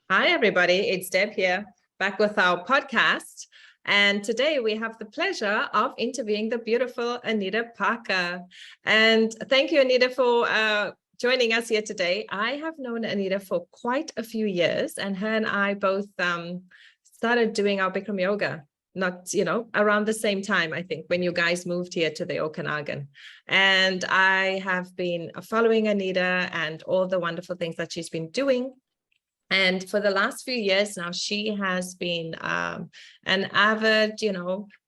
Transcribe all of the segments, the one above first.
Hi, everybody. It's Deb here, back with our podcast. And today we have the pleasure of interviewing the beautiful Anita Parker. And thank you, Anita, for joining us here today. I have known Anita for quite a few years, and her and I both started doing our Bikram yoga, not, around the same time, I think, when you guys moved here to the Okanagan. And I have been following Anita and all the wonderful things that she's been doing. And for the last few years now, she has been an avid,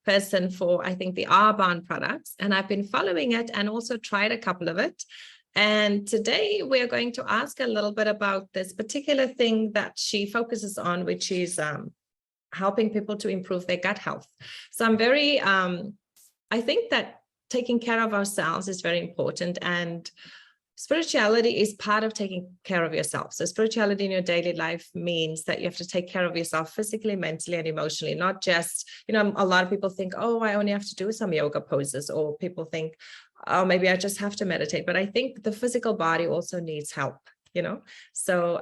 person for, I think, the Arbonne products. And I've been following it and also tried a couple of it. And today we're going to ask a little bit about this particular thing that she focuses on, which is helping people to improve their gut health. So I'm very, I think that taking care of ourselves is very important. And spirituality is part of taking care of yourself. So spirituality in your daily life means that you have to take care of yourself physically, mentally, and emotionally, not just, a lot of people think, oh, I only have to do some yoga poses, or people think, oh, maybe I just have to meditate. But I think the physical body also needs help, So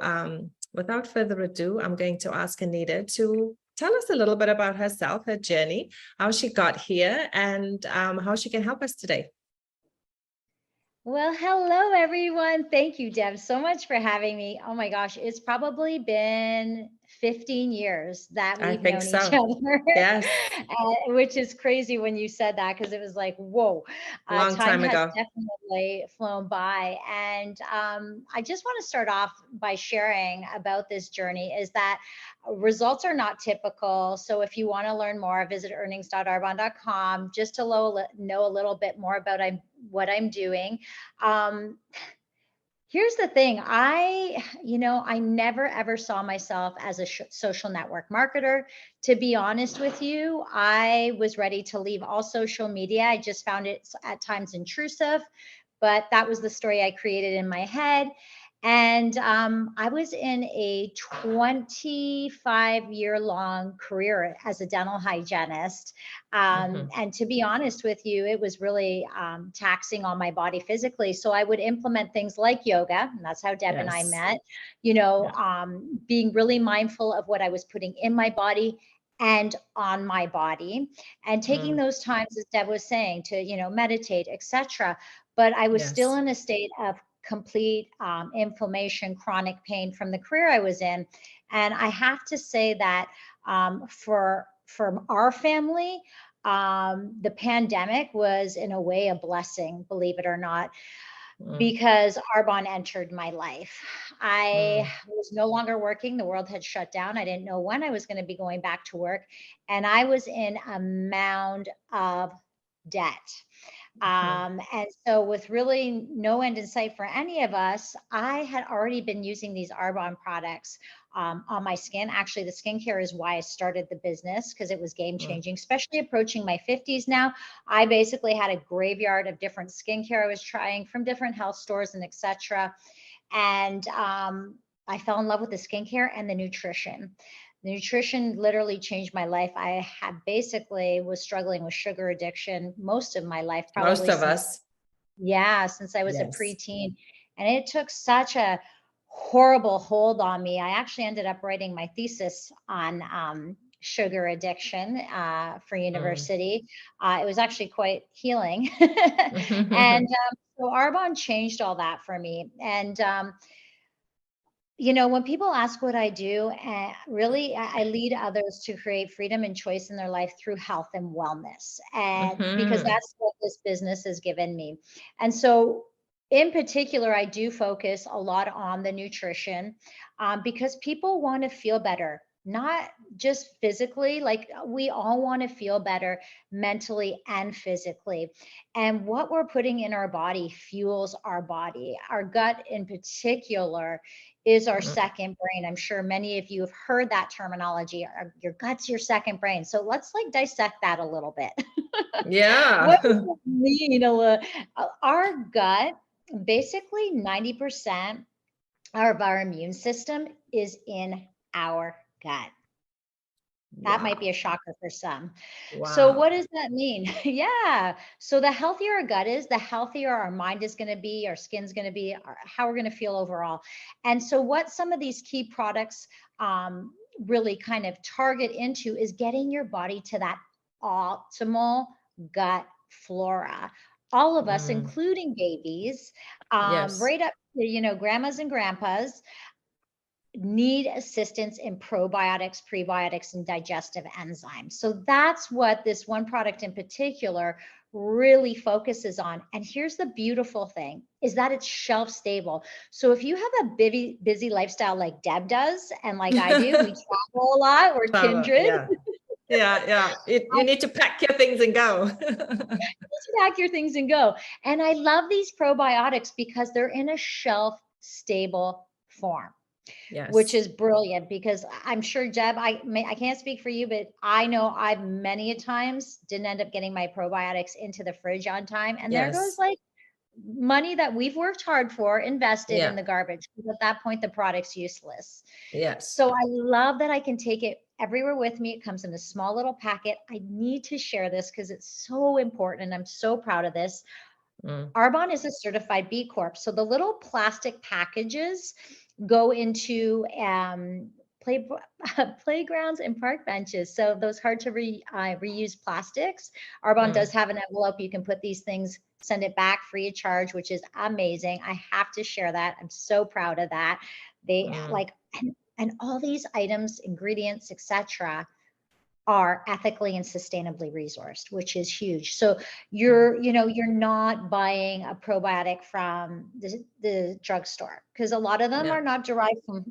without further ado, I'm going to ask Anita to tell us a little bit about herself, her journey, how she got here, and how she can help us today. Well, hello, everyone. Thank you, Deb, so much for having me. Oh my gosh, it's probably been 15 years that I we've think known each so. other, Yes. which is crazy when you said that, because it was like, whoa, Long time time has ago. definitely flown by. And I just want to start off by sharing about this journey is that results are not typical. So if you want to learn more, visit earnings.arbonne.com just to know a little bit more about what I'm doing. Here's the thing. I never ever saw myself as a social network marketer. To be honest with you, I was ready to leave all social media. I just found it at times intrusive, but that was the story I created in my head. And I was in a 25-year-long career as a dental hygienist. And to be honest with you, it was really taxing on my body physically. So I would implement things like yoga, and that's how Deb and I Yes. met, Yeah. being really mindful of what I was putting in my body and on my body, and taking those times, as Deb was saying, to meditate, etc. But I was still Yes. in a state of complete inflammation, chronic pain from the career I was in. And I have to say that for our family, the pandemic was in a way a blessing, believe it or not, because Arbonne entered my life. I was no longer working. The world had shut down. I didn't know when I was going to be going back to work. And I was in a mound of debt. And so with really no end in sight for any of us, I had already been using these Arbonne products on my skin. Actually, the skincare is why I started the business, because it was game changing, especially approaching my 50s now. I basically had a graveyard of different skincare I was trying from different health stores and etc. And I fell in love with the skincare and the nutrition. The nutrition literally changed my life. I had basically was struggling with sugar addiction most of my life, Most probably of since, us. yeah, since I was a Yes. preteen. And it took such a horrible hold on me. I actually ended up writing my thesis on sugar addiction for university. It was actually quite healing. And so Arbonne changed all that for me. And when people ask what I do, really, I lead others to create freedom and choice in their life through health and wellness, and because that's what this business has given me. And so, in particular, I do focus a lot on the nutrition because people want to feel better, not just physically. Like, we all want to feel better mentally and physically. And what we're putting in our body fuels our body. Our gut, in particular, is our second brain. I'm sure many of you have heard that terminology. Your gut's your second brain. So let's dissect that a little bit. Yeah. What does it mean? Our gut, basically 90% of our immune system is in our gut. That might be a shocker for some. So Wow. what does that mean? Yeah. So the healthier our gut is, the healthier our mind is going to be, our skin's going to be, how we're going to feel overall. And so what some of these key products really kind of target into is getting your body to that optimal gut flora. All of us, Mm. including babies, Yes. right up to, grandmas and grandpas, need assistance in probiotics, prebiotics, and digestive enzymes. So that's what this one product in particular really focuses on. And here's the beautiful thing is that it's shelf stable. So if you have a busy lifestyle like Deb does, and like I do, we travel a lot, we're Travel, kindred. yeah. Yeah. You need to pack your things and go. Pack your things and go. And I love these probiotics because they're in a shelf stable form. Which Yes. is brilliant because I'm sure, Deb, I can't speak for you, but I know I've many a times didn't end up getting my probiotics into the fridge on time. And there goes Yes. like money that we've worked hard for, invested in Yeah. the garbage. Because at that point, the product's useless. Yes. So I love that I can take it everywhere with me. It comes in a small little packet. I need to share this because it's so important. And I'm so proud of this. Mm. Arbonne is a certified B Corp. So the little plastic packages go into playgrounds and park benches. So those hard to reuse plastics. Arbonne does have an envelope. You can put these things, send it back free of charge, which is amazing. I have to share that. I'm so proud of that. They and all these items, ingredients, etc., are ethically and sustainably resourced, which is huge. So you're not buying a probiotic from the drugstore because a lot of them are not derived from,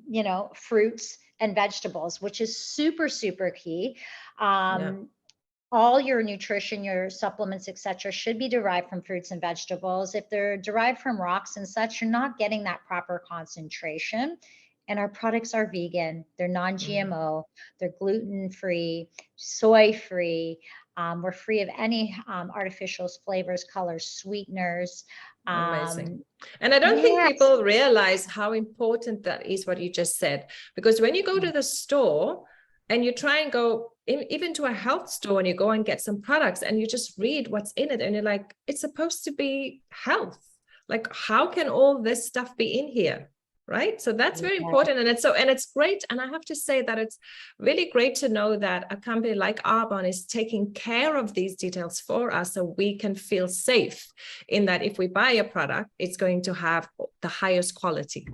fruits and vegetables, which is super, super key. All your nutrition, your supplements, etc., should be derived from fruits and vegetables. If they're derived from rocks and such, you're not getting that proper concentration. And our products are vegan, they're non-GMO, they're gluten-free, soy-free. We're free of any artificials, flavors, colors, sweeteners. Amazing. And I don't think Yes. people realize how important that is, what you just said, because when you go to the store and you try and go even to a health store and you go and get some products and you just read what's in it and you're like, it's supposed to be health. Like, how can all this stuff be in here? Right. So that's very important. And it's great. And I have to say that it's really great to know that a company like Arbonne is taking care of these details for us so we can feel safe in that if we buy a product, it's going to have the highest quality.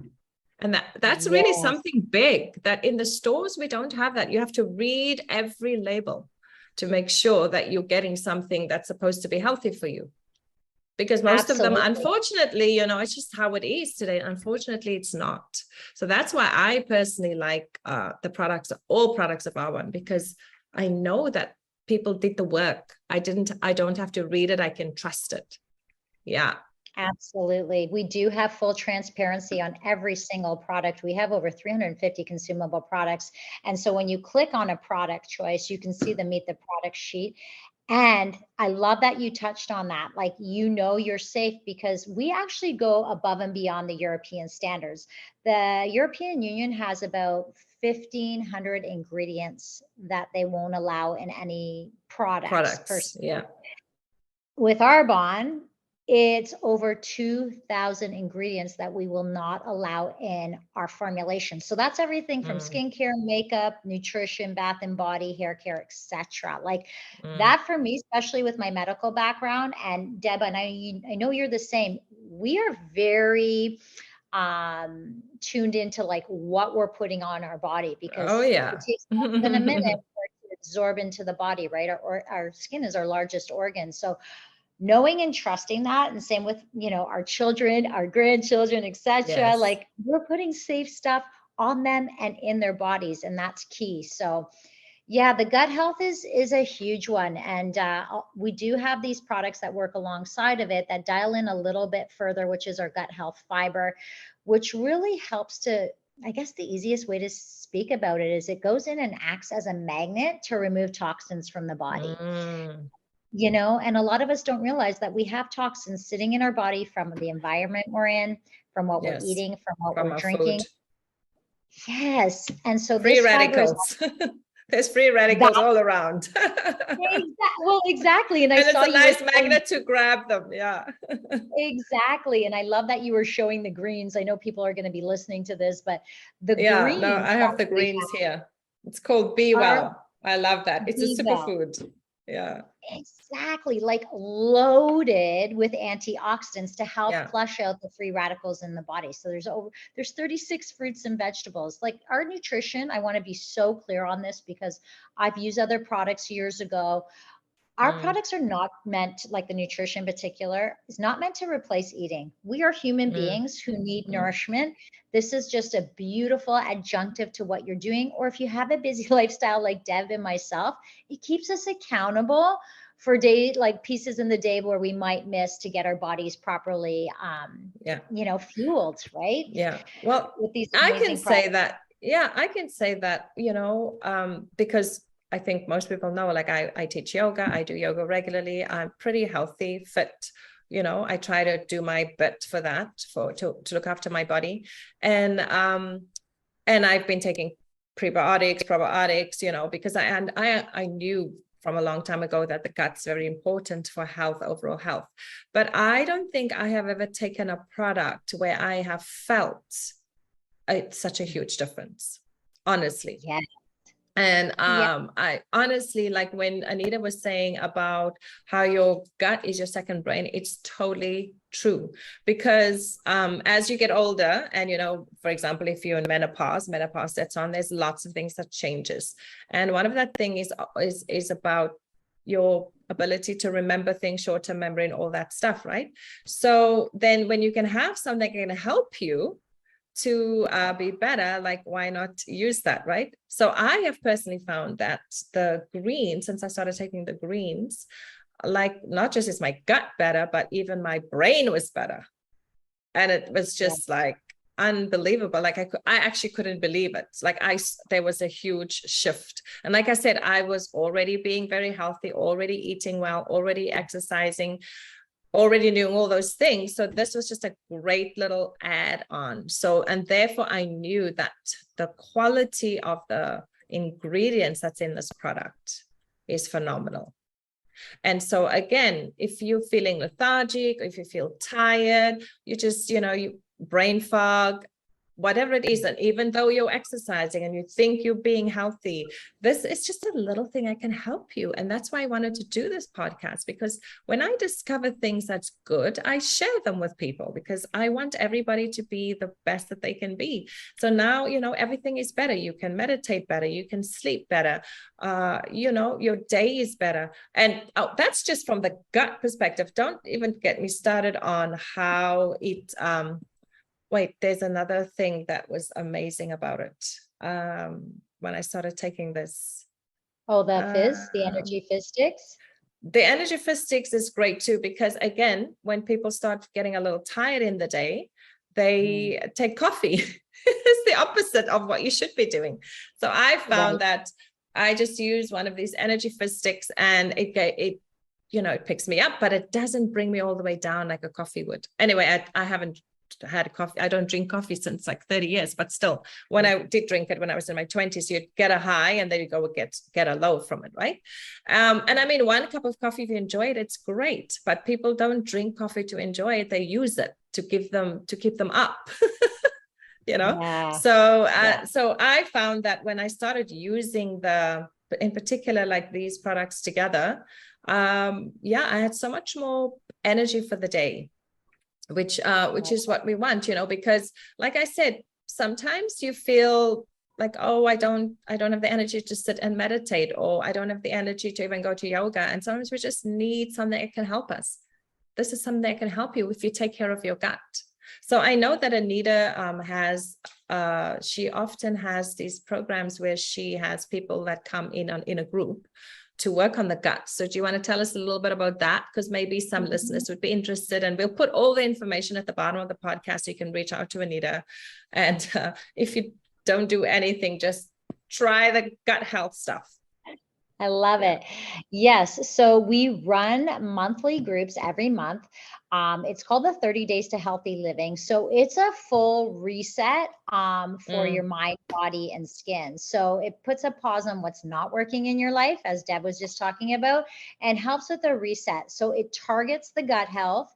And that's really something big that in the stores, we don't have that. You have to read every label to make sure that you're getting something that's supposed to be healthy for you. Because most of them, unfortunately, it's just how it is today. Unfortunately, it's not. So that's why I personally like all products of Arbonne, because I know that people did the work. I don't have to read it. I can trust it. Yeah. Absolutely. We do have full transparency on every single product. We have over 350 consumable products. And so when you click on a product choice, you can see the Meet the Product sheet. And I love that you touched on that. Like, you're safe because we actually go above and beyond the European standards. The European Union has about 1,500 ingredients that they won't allow in any products. Yeah. With Arbonne, it's over 2,000 ingredients that we will not allow in our formulation. So that's everything from skincare, makeup, nutrition, bath and body, hair care, etc. Like that for me, especially with my medical background, and Deb, and I know you're the same. We are very tuned into like what we're putting on our body because it takes less than a minute for it to absorb into the body, right? Our skin is our largest organ. So knowing and trusting that, and same with, our children, our grandchildren, etc. Like we're putting safe stuff on them and in their bodies, and that's key. So yeah, the gut health is a huge one. And we do have these products that work alongside of it that dial in a little bit further, which is our gut health fiber, which really helps to, I guess the easiest way to speak about it is it goes in and acts as a magnet to remove toxins from the body. And a lot of us don't realize that we have toxins sitting in our body from the environment we're in, from what we're eating, from what we're drinking. Food. Yes. And so free radicals. There's free radicals all around. Well, exactly. And I it's saw a nice magnet to grab them. Yeah. Exactly. And I love that you were showing the greens. I know people are going to be listening to this, but the Yeah, greens no, I have the greens here. It's called Be Well. I love that. It's a superfood. Yeah. Exactly. Like loaded with antioxidants to help Yeah. flush out the free radicals in the body. So there's 36 fruits and vegetables. Like our nutrition, I want to be so clear on this because I've used other products years ago. Our products are not meant, like the nutrition in particular, is not meant to replace eating. We are human beings who need nourishment. This is just a beautiful adjunctive to what you're doing. Or if you have a busy lifestyle like Deb and myself, it keeps us accountable for like pieces in the day where we might miss to get our bodies properly, fueled, right? Yeah. Well, with these I can products. say that. Yeah, I can say that, because I think most people know, like I teach yoga, I do yoga regularly. I'm pretty healthy, fit, I try to do my bit for that, to look after my body. And I've been taking probiotics, because I knew from a long time ago that the gut's very important for health, overall health. But I don't think I have ever taken a product where I have felt such a huge difference, honestly. Yeah. And I honestly, like when Anita was saying about how your gut is your second brain, it's totally true. Because as you get older, and for example, if you're in menopause sets on, there's lots of things that changes. And one of that thing is about your ability to remember things, short-term memory, and all that stuff, right? So then when you can have something that can help you to be better, like why not use that, right? So I have personally found that the greens, since I started taking the greens, like not just is my gut better, but even my brain was better. And it was just like unbelievable. Like I actually couldn't believe it. Like there was a huge shift. And like I said, I was already being very healthy, already eating well, already exercising, already doing all those things. So this was just a great little add-on. So, and therefore I knew that the quality of the ingredients that's in this product is phenomenal. And so again, if you're feeling lethargic, if you feel tired, you just, you brain fog, whatever it is, and even though you're exercising and you think you're being healthy, this is just a little thing I can help you. And that's why I wanted to do this podcast, because when I discover things that's good, I share them with people, because I want everybody to be the best that they can be. So now, everything is better. You can meditate better. You can sleep better. Your day is better. And that's just from the gut perspective. Don't even get me started on how it, wait, there's another thing that was amazing about it. When I started taking this. Oh, the fizz, the energy fizz sticks. The energy fizz sticks is great too, because again, when people start getting a little tired in the day, they take coffee. It's the opposite of what you should be doing. So I found that I just use one of these energy fizz sticks, and it picks me up, but it doesn't bring me all the way down like a coffee would. Anyway, I haven't had coffee. I don't drink coffee since like 30 years, but still, when I did drink it when I was in my 20s, you'd get a high and then you go get a low from it, right? And I mean, one cup of coffee, if you enjoy it, it's great, but people don't drink coffee to enjoy it. They use it to keep them up. So I found that when I started using in particular, like these products together, I had so much more energy for the day, which is what we want, because like I said, sometimes you feel like, oh, I don't have the energy to sit and meditate, or I don't have the energy to even go to yoga. And sometimes we just need something that can help us. This is something that can help you if you take care of your gut. So I know that Anita she often has these programs where she has people that come in a group to work on the gut. So do you want to tell us a little bit about that? Because maybe some listeners would be interested, and we'll put all the information at the bottom of the podcast. You can reach out to Anita. And if you don't do anything, just try the gut health stuff. I love it. Yes. So we run monthly groups every month. It's called the 30 Days to Healthy Living. So it's a full reset for your mind, body, and skin. So it puts a pause on what's not working in your life, as Deb was just talking about, and helps with a reset. So it targets the gut health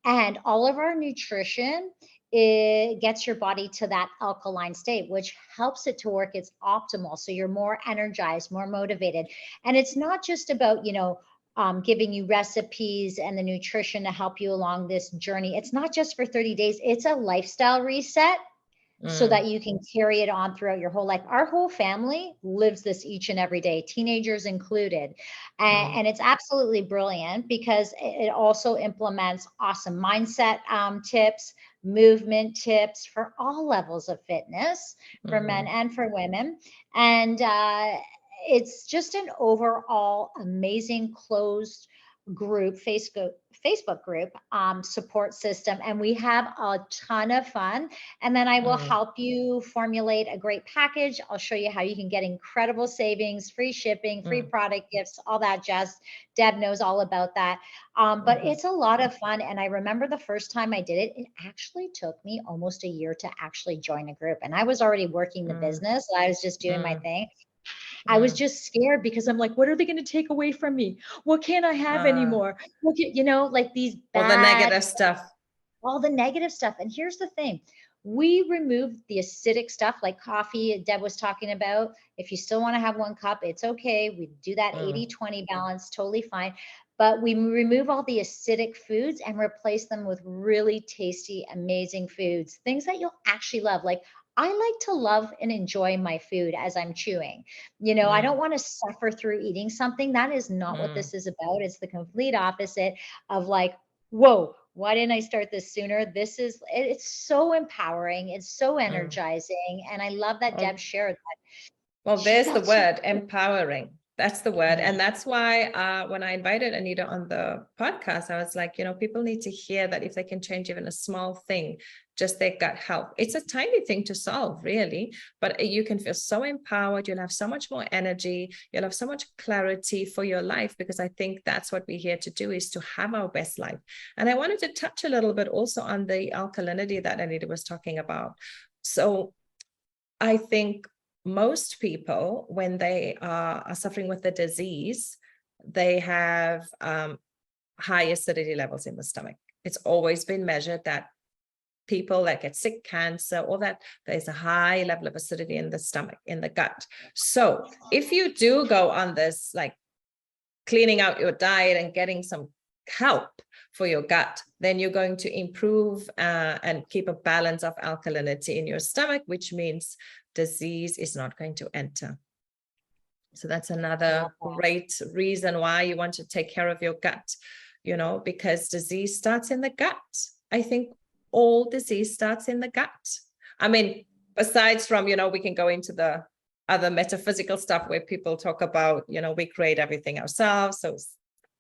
and all of our nutrition. It gets your body to that alkaline state, which helps it to work its optimal. So you're more energized, more motivated. And it's not just about, giving you recipes and the nutrition to help you along this journey. It's not just for 30 days. It's a lifestyle reset so that you can carry it on throughout your whole life. Our whole family lives this each and every day, teenagers included. And it's absolutely brilliant because it also implements awesome mindset tips, movement tips for all levels of fitness, for men and for women. And it's just an overall amazing closed group, Facebook group support system. And we have a ton of fun. And then I will help you formulate a great package. I'll show you how you can get incredible savings, free shipping, free product gifts, all that jazz. Deb knows all about that. But it's a lot of fun. And I remember the first time I did it, it actually took me almost a year to actually join a group. And I was already working the business. I was just doing my thing. I was just scared because I'm like, what are they going to take away from me? What can't I have anymore? Like these bad, all the negative stuff. All the negative stuff. And here's the thing. We removed the acidic stuff like coffee Deb was talking about. If you still want to have 1 cup, it's okay. We do that 80-20 balance, totally fine. But we remove all the acidic foods and replace them with really tasty, amazing foods, things that you'll actually love. Like I like to love and enjoy my food as I'm chewing. I don't want to suffer through eating something. That is not what this is about. It's the complete opposite of like, whoa, why didn't I start this sooner? It's so empowering. It's so energizing. And I love that Deb shared that. Well, there's the word, empowering. That's the word. And that's why when I invited Anita on the podcast, I was like, people need to hear that if they can change even a small thing, just their gut health. It's a tiny thing to solve, really, but you can feel so empowered. You'll have so much more energy. You'll have so much clarity for your life, because I think that's what we're here to do, is to have our best life. And I wanted to touch a little bit also on the alkalinity that Anita was talking about. So I think most people, when they are suffering with the disease, they have high acidity levels in the stomach. It's always been measured that people that get sick, cancer, all that, there's a high level of acidity in the stomach, in the gut. So if you do go on this, like cleaning out your diet and getting some help for your gut, then you're going to improve and keep a balance of alkalinity in your stomach, which means disease is not going to enter. So that's another great reason why you want to take care of your gut, because disease starts in the gut. I think all disease starts in the gut. I mean, besides from, we can go into the other metaphysical stuff where people talk about, we create everything ourselves. So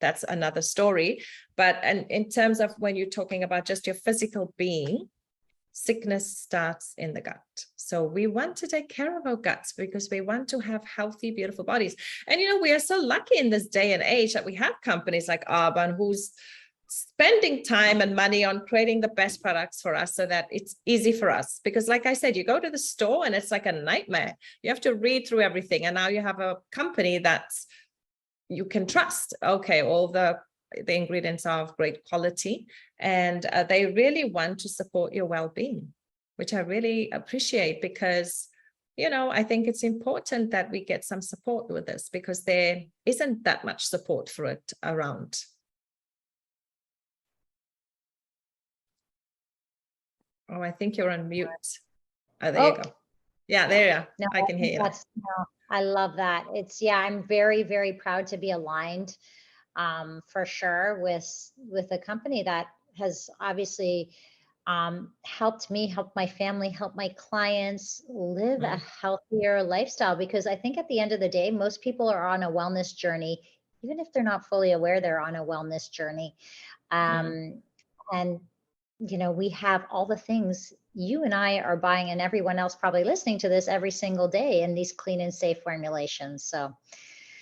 that's another story. But in terms of when you're talking about just your physical being, sickness starts in the gut. So we want to take care of our guts because we want to have healthy, beautiful bodies. And, we are so lucky in this day and age that we have companies like Arbonne who's spending time and money on creating the best products for us so that it's easy for us. Because like I said, you go to the store and it's like a nightmare. You have to read through everything. And now you have a company that's you can trust. Okay, all the ingredients are of great quality, and they really want to support your well-being, which I really appreciate, because I think it's important that we get some support with this, because there isn't that much support for it around. Oh, I think you're on mute. Oh, there you go. Yeah, there you are. No, I can hear you. I love that. I'm very, very proud to be aligned for sure with a company that has obviously helped me, helped my family, helped my clients live a healthier lifestyle. Because I think at the end of the day, most people are on a wellness journey, even if they're not fully aware they're on a wellness journey. And we have all the things you and I are buying, and everyone else probably listening to this every single day in these clean and safe formulations. So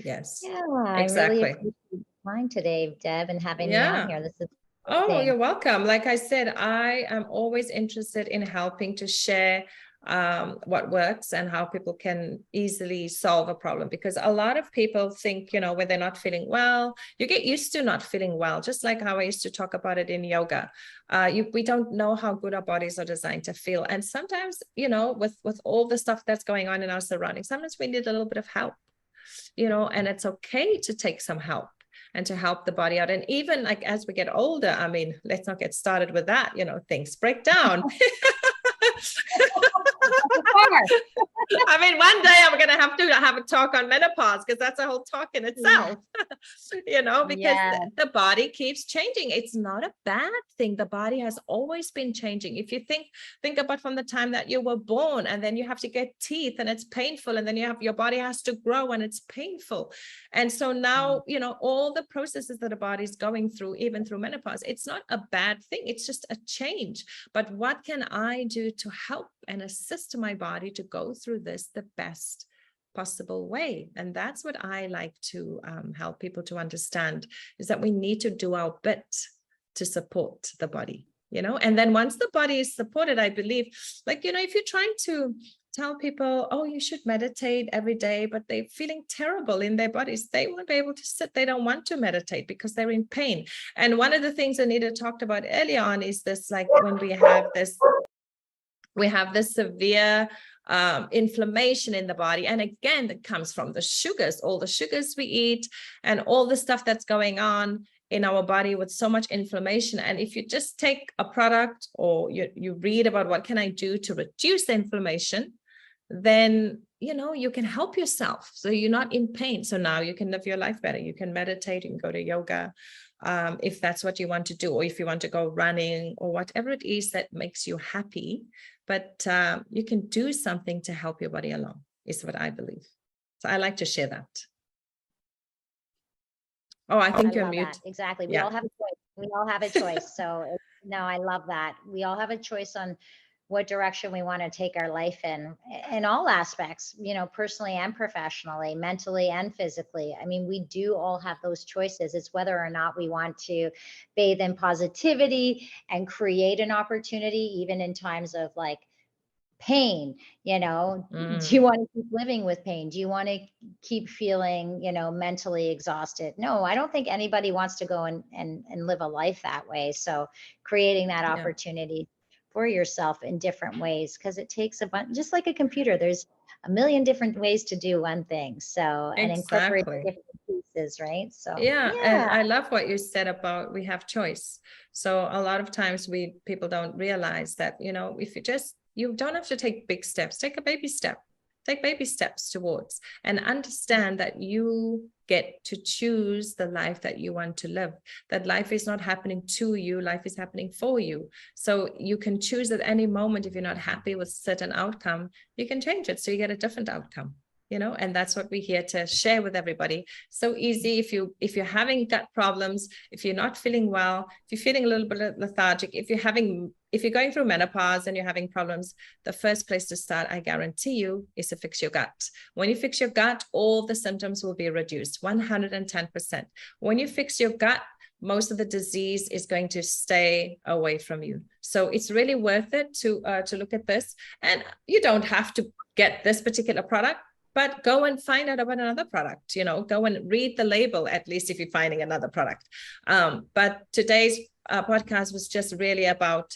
yes, exactly. I really appreciate your time today, Deb, and having me on here. This is Oh, you're welcome. Like I said, I am always interested in helping to share what works and how people can easily solve a problem, because a lot of people think, when they're not feeling well, you get used to not feeling well, just like how I used to talk about it in yoga. We don't know how good our bodies are designed to feel. And sometimes, with all the stuff that's going on in our surroundings, sometimes we need a little bit of help, and it's okay to take some help and to help the body out. And even like as we get older, I mean, let's not get started with that, things break down. I mean, one day I'm going to have a talk on menopause, because that's a whole talk in itself, because the body keeps changing. It's not a bad thing. The body has always been changing. If you think about from the time that you were born, and then you have to get teeth and it's painful, and then your body has to grow and it's painful. And so now, all the processes that the body's going through, even through menopause, it's not a bad thing. It's just a change. But what can I do to help and assist my body to go through this the best possible way? And that's what I like to help people to understand, is that we need to do our bit to support the body, and then once the body is supported, I believe, like, if you're trying to tell people, oh, you should meditate every day, but they're feeling terrible in their bodies, they won't be able to sit. They don't want to meditate because they're in pain. And one of the things Anita talked about earlier on is this, like when we have this severe inflammation in the body. And again, that comes from the sugars, all the sugars we eat and all the stuff that's going on in our body with so much inflammation. And if you just take a product, or you read about what can I do to reduce the inflammation, then you can help yourself, so you're not in pain. So now you can live your life better. You can meditate, you can go to yoga, if that's what you want to do, or if you want to go running, or whatever it is that makes you happy. But you can do something to help your body along, is what I believe. So I like to share that. Oh, I think you're mute. Exactly. We all have a choice. We all have a choice. So no, I love that. We all have a choice on what direction we want to take our life in all aspects, personally and professionally, mentally and physically. I mean, we do all have those choices. It's whether or not we want to bathe in positivity and create an opportunity, even in times of like pain. Do you want to keep living with pain? Do you want to keep feeling, mentally exhausted? No, I don't think anybody wants to go and live a life that way. So creating that opportunity for yourself in different ways, because it takes a bunch, just like a computer, there's a million different ways to do one thing. So, and incorporate different pieces, right? So and I love what you said about we have choice. So a lot of times people don't realize that, if you don't have to take big steps, take baby steps towards, and understand that you get to choose the life that you want to live. That life is not happening to you, life is happening for you. So you can choose at any moment. If you're not happy with certain outcome, you can change it so you get a different outcome. And that's what we're here to share with everybody. So easy. If you're having gut problems, if you're not feeling well, if you're feeling a little bit lethargic, if you're going through menopause and you're having problems, the first place to start, I guarantee you, is to fix your gut. When you fix your gut, all the symptoms will be reduced 110%. When you fix your gut, most of the disease is going to stay away from you. So it's really worth it to look at this. And you don't have to get this particular product, but go and find out about another product, go and read the label, at least if you're finding another product. But today's podcast was just really about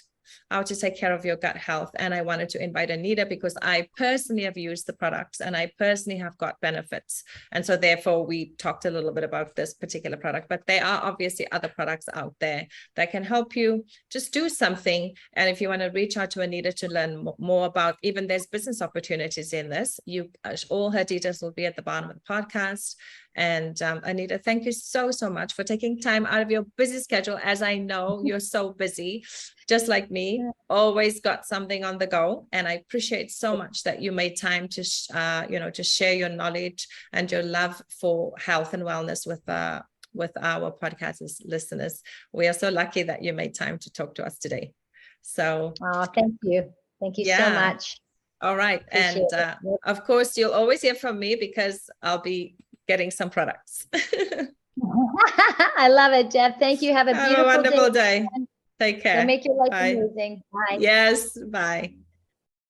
how to take care of your gut health. And I wanted to invite Anita because I personally have used the products and I personally have got benefits. And so therefore we talked a little bit about this particular product, but there are obviously other products out there that can help you just do something. And if you want to reach out to Anita to learn more about, even there's business opportunities in this, all her details will be at the bottom of the podcast. And Anita, thank you so much for taking time out of your busy schedule, as I know you're so busy, just like me, always got something on the go. And I appreciate so much that you made time to to share your knowledge and your love for health and wellness with our podcast listeners. We are so lucky that you made time to talk to us today. So thank you so much. All right. Appreciate and of course you'll always hear from me because I'll be getting some products. I love it, Deb. Thank you. Have a Have a beautiful wonderful day. day. Take Go care. make your life Bye. amazing. Bye. Yes, bye.